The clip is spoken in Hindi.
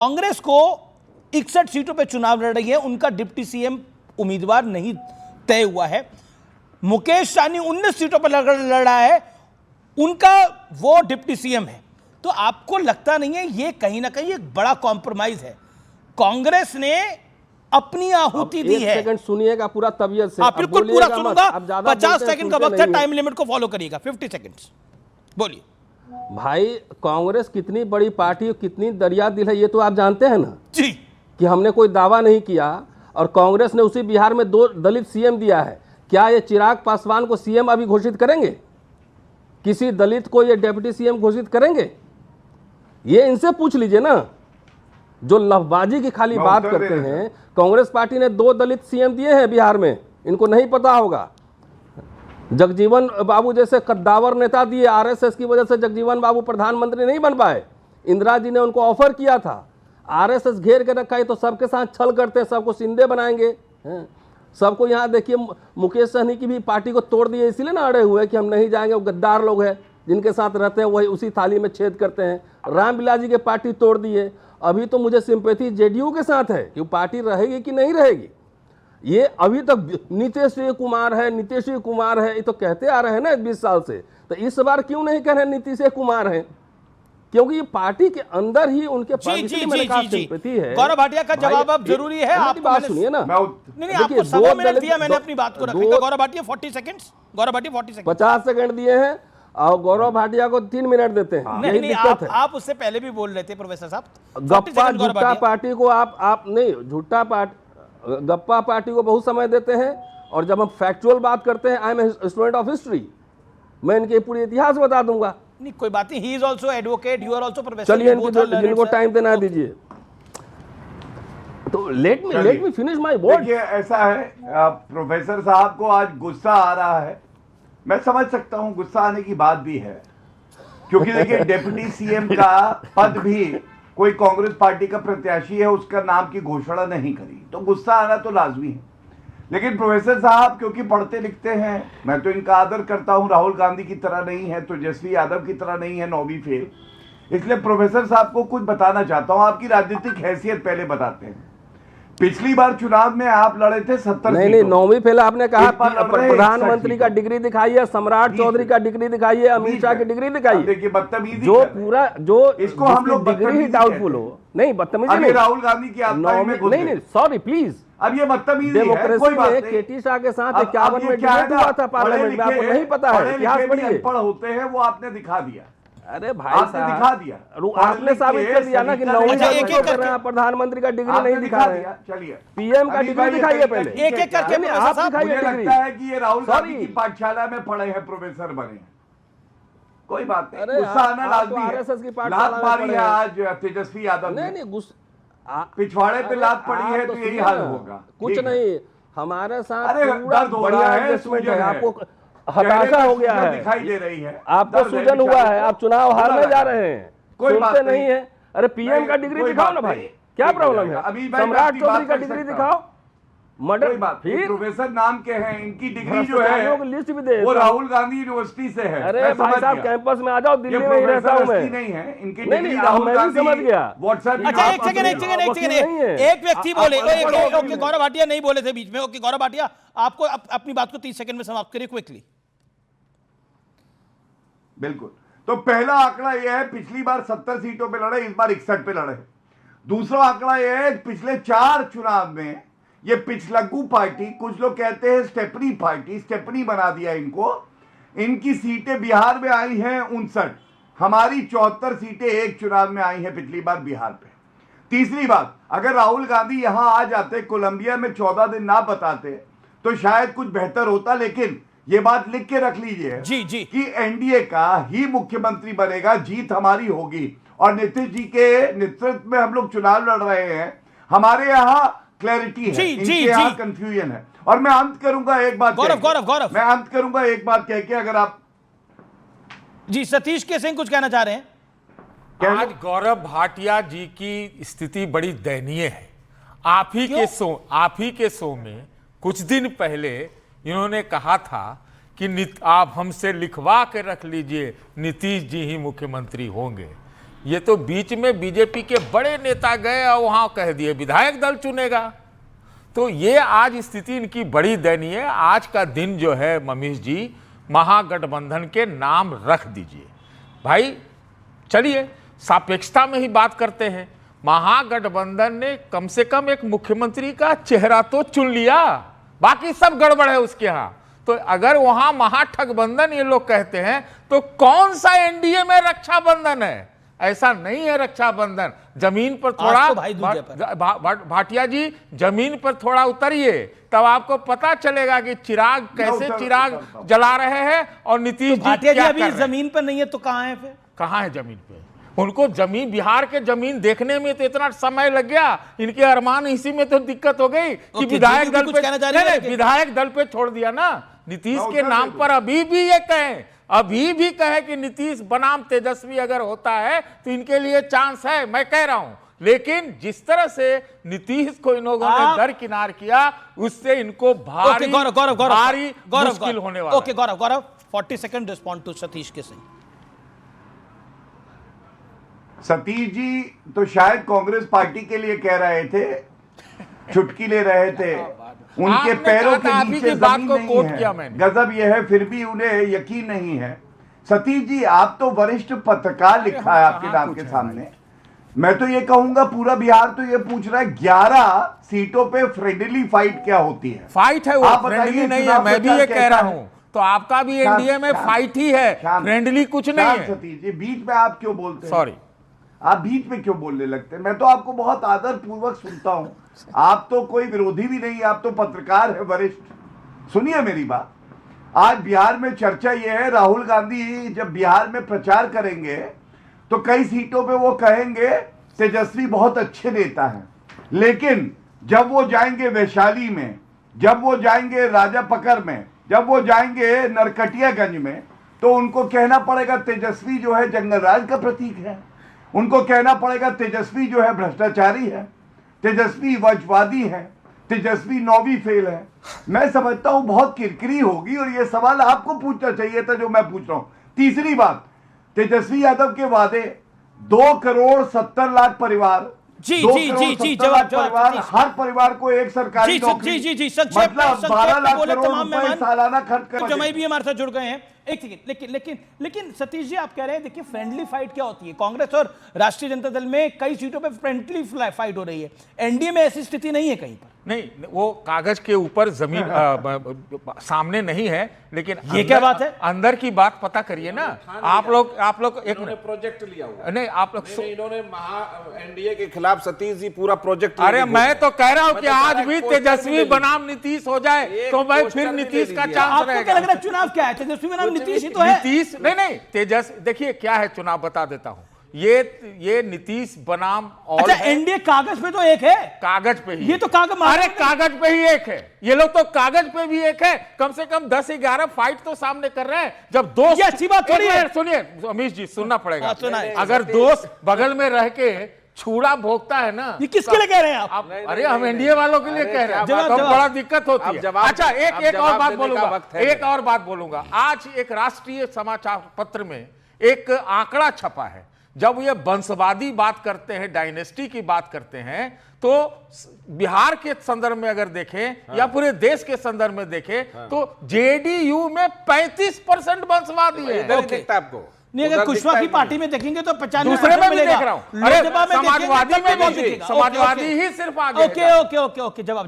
कांग्रेस को 61 सीटों पर चुनाव लड़ रही है। उनका डिप्टी सीएम उम्मीदवार नहीं तय हुआ है। मुकेश सहनी 19 सीटों पर लड़ रहा है, उनका वो डिप्टी सीएम है। तो आपको लगता नहीं है ये कहीं ना कहीं एक बड़ा कॉम्प्रोमाइज है? कांग्रेस ने अपनी आहुति दी है। सेकंड सुनिएगा पूरा तबीयत से। आप बिल्कुल पूरा सुनूंगा। 50 सेकंड का वक्त है, टाइम लिमिट को फॉलो करिएगा। 50 सेकंड्स बोलिए। भाई कांग्रेस कितनी बड़ी पार्टी और कितनी दरिया दिल है ये तो आप जानते हैं ना जी, कि हमने कोई दावा नहीं किया और कांग्रेस ने उसी बिहार में 2 दलित सीएम दिया है। क्या ये चिराग पासवान को सीएम अभी घोषित करेंगे? किसी दलित को ये डिप्टी सीएम घोषित करेंगे? ये इनसे पूछ लीजिए ना, जो लफबाजी की खाली बात करते हैं। कांग्रेस पार्टी ने 2 दलित सीएम दिए हैं बिहार में, इनको नहीं पता होगा। जगजीवन बाबू जैसे कद्दावर नेता दिए, आरएसएस की वजह से जगजीवन बाबू प्रधानमंत्री नहीं बन पाए। इंदिरा जी ने उनको ऑफर किया था, आरएसएस घेर के रखा है तो सबके साथ छल करते हैं, सबको सिंधे बनाएंगे। सबको यहाँ देखिए, मुकेश सहनी की भी पार्टी को तोड़ दिए, इसीलिए ना अड़े हुए कि हम नहीं जाएंगे। वो गद्दार लोग हैं, जिनके साथ रहते हैं वही उसी थाली में छेद करते हैं। रामविलास जी की पार्टी तोड़ दिए। अभी तो मुझे सिंपैथी जेडीयू के साथ है कि पार्टी रहेगी कि नहीं रहेगी। ये अभी तक नीतीश कुमार है, नीतीश कुमार है, ये तो कहते आ रहे हैं ना 20 साल से। तो इस बार क्यों नहीं कह रहे नीतीश कुमार है? क्योंकि ये पार्टी के अंदर ही उनके सिंपैथी है। गौरव भाटिया का जवाब अब जरूरी है। आप बात सुनिए ना। नहीं, आपको 1.25 मिनट दिया मैंने अपनी बात को रखने का। Gaurav Bhatia 40 seconds. Gaurav Bhatia 40 second, 50 second दिए हैं और गौरव भाटिया को 3 मिनट देते हैं। नहीं नहीं, आप उससे पहले भी बोल रहे थे प्रोफेसर साहब। गप्पा झूठा पार्टी को आप नहीं, झूठा गप्पा पार्टी को बहुत समय देते हैं। और जब हम फैक्चुअल बात करते हैं, I am student of history, मैं इनके पूरी इतिहास बता दूंगा। नहीं कोई बात नहीं, he is also advocate, you are also professor. चलिए जिनको टाइम देना दीजिए। तो let me finish my word. देखिए ऐसा है, प्रोफेसर साहब को आज गुस्सा आ रहा है। मैं समझ सकता हूं, गुस्सा आने की बात भी है, क्योंकि देखिए डिप्टी सीएम का पद भी कोई कांग्रेस पार्टी का प्रत्याशी है, उसका नाम की घोषणा नहीं करी, तो गुस्सा आना तो लाजमी है। लेकिन प्रोफेसर साहब क्योंकि पढ़ते लिखते हैं, मैं तो इनका आदर करता हूं, राहुल गांधी की तरह नहीं है, तेजस्वी यादव की तरह नहीं है 9वीं फेल, इसलिए प्रोफेसर साहब को कुछ बताना चाहता हूं। आपकी राजनीतिक हैसियत पहले बताते हैं। पिछली बार चुनाव में आप लड़े थे 70 नहीं 9वीं फेल आपने कहा। प्रधानमंत्री का डिग्री दिखाइए, सम्राट चौधरी का डिग्री दिखाइए, अमित शाह की डिग्री दिखाइए। देखिए बदतमीजी जो पूरा जो इसको हम लोग डिग्री ही डाउटफुल हो। नहीं बदतमीजी नहीं, राहुल गांधी की आत्मा में नहीं सॉरी प्लीज। अब ये बदतमीजी है। डेमोक्रेसी में केटी शाह के साथ 51 में डिबेट हुआ था पार्लियामेंट में, आपको नहीं पता है? इतिहास पढ़िए। अनपढ़ होते हैं वो आपने दिखा दिया। अरे भाई आपने दिखा दिया, आपने साबित कर दिया ना कि 9वीं प्रधानमंत्री का डिग्री नहीं दिखा रहे हैं। चलिए पीएम का डिग्री दिखाइए पहले, एक एक करके आप दिखाइए। मुझे लगता है कि ये राहुल गांधी की पाठशाला में पढ़े हैं, प्रोफेसर बने हैं। कोई बात नहीं, गुस्सा आना लाजमी है। लात मारी है आज तेजस्वी यादव ने। नहीं गुस्सा, पिछवाड़े पे लात पड़ी है तो यही हाल होगा। कुछ नहीं, हमारे साथ दर्द हो रहा है, सूजन है, आपको हताशा हो गया है, दिखाई दे रही है, आपको सूजन हुआ है, आप चुनाव हारने जा रहे हैं, कोई बात नहीं है। अरे पीएम का डिग्री दिखाओ ना भाई, क्या प्रॉब्लम है? सम्राट चौधरी का डिग्री दिखाओ। मर्डर फिर प्रोफेसर नाम के हैं, इनकी डिग्री जो है लिस्ट भी दे, वो राहुल गांधी यूनिवर्सिटी से है। अरे भाई साहब कैंपस में आ जाओ, दिल्ली में ही रहता हूं मैं। नहीं है इनकी डिग्री, राहुल गांधी समझ गया। व्हाट्सएप। अच्छा एक सेकंड एक व्यक्ति बोले। ओके गौरव भाटिया नहीं बोले थे बीच में। ओके गौरव भाटिया, आपको अपनी बात को 30 सेकंड में समाप्त करिए क्विकली। बिल्कुल। तो पहला आंकड़ा यह है, पिछली बार 70 सीटों पे लड़े, इस बार 61 पे लड़े। दूसरा आंकड़ा यह है, पिछले 4 चुनाव में ये पिछलग्गू पार्टी, कुछ लोग कहते हैं स्टेपनी पार्टी, स्टेपनी बना दिया इनको। इनकी सीटें बिहार में आई हैं 59, हमारी 74 सीटें एक चुनाव में आई हैं पिछली बार बिहार पे। तीसरी बात, अगर राहुल गांधी यहां आ जाते, कोलंबिया में 14 दिन ना बताते तो शायद कुछ बेहतर होता। लेकिन ये बात लिख के रख लीजिए जी कि एनडीए का ही मुख्यमंत्री बनेगा, जीत हमारी होगी। और नीतीश जी के नेतृत्व में हम लोग चुनाव लड़ रहे हैं। हमारे यहाँ क्लैरिटी है, इनके यहाँ कंफ्यूजन है। और मैं अंत करूंगा एक बात, गौरव मैं अंत करूंगा एक बात कह के, अगर आप जी सतीश के सिंह कुछ कहना चाह रहे हैं। आज गौरव भाटिया जी की स्थिति बड़ी दयनीय है। आप ही के शो में कुछ दिन पहले इन्होंने कहा था कि आप हमसे लिखवा के रख लीजिए, नीतीश जी ही मुख्यमंत्री होंगे। ये तो बीच में बीजेपी के बड़े नेता गए और वहां कह दिए विधायक दल चुनेगा। तो ये आज स्थिति इनकी बड़ी दयनीय है। आज का दिन जो है मनीष जी, महागठबंधन के नाम रख दीजिए भाई। चलिए सापेक्षता में ही बात करते हैं। महागठबंधन ने कम से कम एक मुख्यमंत्री का चेहरा तो चुन लिया, बाकी सब गड़बड़ है उसके यहाँ। तो अगर वहां महाठगबंधन ये लोग कहते हैं तो कौन सा एनडीए में रक्षाबंधन है? ऐसा नहीं है रक्षाबंधन। जमीन पर थोड़ा तो भाई दूजे पर। भाटिया जी जमीन पर थोड़ा उतरिए, तब आपको पता चलेगा कि चिराग कैसे चिराग जला रहे हैं और नीतीश जी भाटिया जी क्या अभी कर रहे हैं। जमीन पर नहीं है तो कहां है फिर? कहां है जमीन पे? उनको जमीन, बिहार के जमीन देखने में तो इतना समय लग गया, इनके अरमान इसी में तो दिक्कत हो गई कि ओके, विधायक जी, भी दल कुछ पे कहना चाह रहे हैं नहीं, कि- विधायक दल पे छोड़ दिया ना। नीतीश के नाम पर अभी भी ये कहें, अभी भी कहे कि नीतीश बनाम तेजस्वी अगर होता है तो इनके लिए चांस है, मैं कह रहा हूं। लेकिन जिस तरह से नीतीश को इन लोगों ने दरकिनार किया, उससे इनको भारी भारी मुश्किल होने वाला। Okay Gaurav 40 second respond to Satish K Singh. Satish ji तो शायद कांग्रेस पार्टी के लिए कह रहे थे, चुटकी ले रहे थे। उनके आपने पैरों कहा के था, आप ही नीचे की बात जमीन को नहीं कोट है। किया मैंने। गजब यह है फिर भी उन्हें यकीन नहीं है। सतीश जी आप तो वरिष्ठ पत्रकार लिखा है आपके नाम के सामने। मैं तो ये कहूंगा पूरा बिहार तो ये पूछ रहा है 11 सीटों पे फ्रेंडली फाइट क्या होती है? फाइट है वो, आप बताइए, फ्रेंडली नहीं है। चुनाव मैं भी प्रचार ये कह कैसा रहा है? हूं, तो आपका भी एनडीए में फाइट ही है, फ्रेंडली कुछ नहीं शांत है। सतीश जी बीच में आप क्यों बोलते हैं? सॉरी, आप बीच में क्यों बोलने लगते हैं? मैं तो आपको बहुत आदर पूर्वक सुनता हूं। आप तो कोई विरोधी भी नहीं, आप तो पत्रकार है वरिष्ठ। सुनिए मेरी बात। आज बिहार में चर्चा यह है, राहुल गांधी जब बिहार में प्रचार करेंगे तो कई सीटों पे वो कहेंगे तेजस्वी बहुत अच्छे नेता हैं, लेकिन जब वो जाएंगे वैशाली में, जब वो जाएंगे राजापकर में, जब वो जाएंगे नरकटियागंज में, तो उनको कहना पड़ेगा तेजस्वी जो है जंगलराज का प्रतीक है। उनको कहना पड़ेगा तेजस्वी जो है भ्रष्टाचारी है, तेजस्वी वंशवादी है, तेजस्वी 9वीं फेल है। मैं समझता हूं बहुत किरकिरी होगी और यह सवाल आपको पूछना चाहिए था जो मैं पूछ रहा हूं। तीसरी बात, तेजस्वी यादव के वादे 2,70,00,000 परिवार, जी, 2,70,00,000 जवाब, परिवार, सतीश। हर परिवार को एक सरकारी नौकरी, जी, संक्षेप में, मतलब 12 लाख बोले करोड़ तमाम रुपए मेहमान। सालाना खर्च तो कर। जमाई भी हमारे साथ जुड़ गए हैं। एक सेकंड, लेकिन सतीश जी आप कह रहे हैं देखिए फ्रेंडली फाइट क्या होती है? कांग्रेस और राष्ट्रीय जनता दल में कई सीटों पे फ्रेंडली फाइट हो रही है, एनडीए में ऐसी स्थिति नहीं है कहीं पर। नहीं, वो कागज के ऊपर जमीन सामने नहीं है, लेकिन ये क्या बात है? अंदर की बात पता करिए ना। आप लोग एक इन्होंने प्रोजेक्ट लिया हुआ। नहीं, आप लोग इन्होंने एनडीए के खिलाफ सतीश जी पूरा प्रोजेक्ट। अरे मैं तो कह रहा हूं कि मैं तो आज सारा भी एक पोस्टर तेजस्वी भी ले बनाम नीतीश हो जाए एक तो मैं पोस्टर फिर भी ले नीतीश का लीजिए। चांस आपको क्या रहेगा। लग रहा है चुनाव क्या है? तेजस्वी बनाम नीतीश ही तो है। नीतीश नहीं, तेजस देखिए क्या है चुनाव, बता देता हूं। ये नीतीश बनाम और अच्छा, एनडीए कागज पे तो एक है, कागज पे ही ये तो कागज, अरे कागज पे ही एक है। ये लोग तो कागज पे भी एक है। कम से कम 10-11 फाइट तो सामने कर रहे हैं। जब दोस्त, ये अच्छी बात थोड़ी है। सुनिए अमीश जी, सुनना पड़ेगा। हाँ, सुनाइए। अगर दोस्त बगल में रह के छुड़ा भोगता है ना, ये किसके लिए कह रहे हैं आप? अरे हम एनडीए वालों के लिए कह रहे हैं, जवाब, तो जवाब। बड़ा दिक्कत होती अब है। जवाब- अच्छा, अब एक और जवाब बात देने का बोलूंगा, वक्त है एक और बात बोलूंगा। आज एक राष्ट्रीय समाचार पत्र में एक आंकड़ा छपा है। जब ये वंशवादी बात करते हैं, डायनेस्टी की बात करते हैं, तो बिहार के संदर्भ में अगर देखें या पूरे देश के संदर्भ में देखें तो जेडीयू में 35% वंशवादी है। इधर ही दिखता है आपको। नहीं, अगर उधर कुशवाहा दिखता की ही पार्टी नहीं। में देखेंगे तो 95 दूसरे में भी मिलेगा। देख रहा हूं। अरे लोकसभा में समाजवादी देखेंगे में तब भी, दिखेगा। समाजवादी ही सिर्फ आगे है। ओके, जवाब।